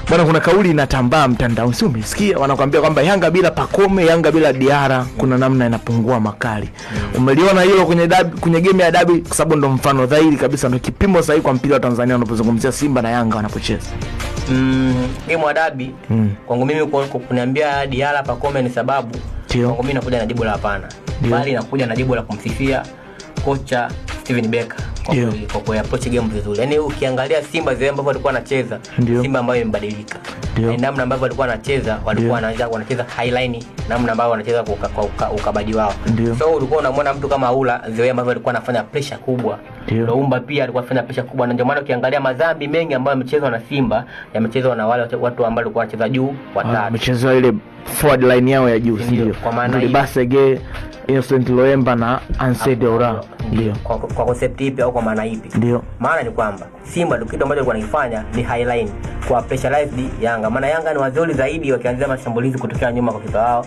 Bwana, kuna kauli inatambaa mtandao, sio umesikia? Wanakuambia kwamba Yanga bila Pacome, Yanga bila Diarra kuna namna inapungua makali. Umeliona hilo kwenye dabi, kwenye game ya dabi, kwa sababu ndo mfano dhahiri kabisa, ndo kipimo sahihi kwa mpira wa Tanzania unapozungumzia Simba na Yanga wanapocheza. Game ya dabi kwangu mimi kuniambia Diarra Pacome ni sababu, kwangu mimi nakuja na jibu la hapana. Bali nakuja na jibu la kumsifia kocha Steven Becker kwa approach game vizuri. Yaani ukiangalia Simba zile ambavyo walikuwa wanacheza, Simba ambayo imebadilika. Na namna ambavyo walikuwa wanacheza, walikuwa wanacheza highline, namna ambavyo wanacheza kwa ukabaji wao. So ulikuwa unamwona mtu kama Aula zile ambavyo alikuwa anafanya pressure kubwa. Loumba pia alikuwa anafanya pressure kubwa, na ndio maana ukiangalia madhambi mengi ambayo yamechezwa na Simba, yamechezwa na wale watu ambao walikuwa wanacheza juu watatu. Mchezo ile forward line yao ya juu, ndio. Kwa maana Basege, Innocent Loemba na Ansede Ora. Ndio. Kwa concept ipi au kwa maana ipi? Ndio. Maana ni kwamba Simba kitu ambacho alikuwa anafanya ni highline kwa pressurized Yanga. Maana Yanga ni wazuri zaidi wakianzia mashambulizi kutokea nyuma kwa kipa wao.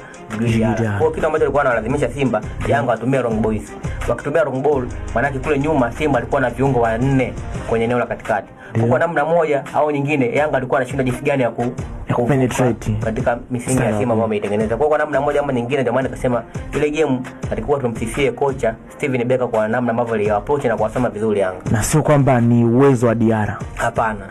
Kwa kitu ambacho alikuwa analazimisha Simba, Yanga watumie long boys. Wakitumia long ball, maana kule nyuma Simba alikuwa na viungo wanne kwenye eneo la katikati. Kwa namna moja au nyingine Yanga alikuwa anashinda jinsi gani ya penetrate katika misingi ya Simba ambayo ameitengeneza. Kwa namna moja ama nyingine, ndio maana nikasema ile game alikuwa tumsifie kocha Steven Becker kwa namna ambavyo aliapproach na kuwasoma vizuri Yanga. Na sio kwamba ni uwezo wa Diarra. Hapana.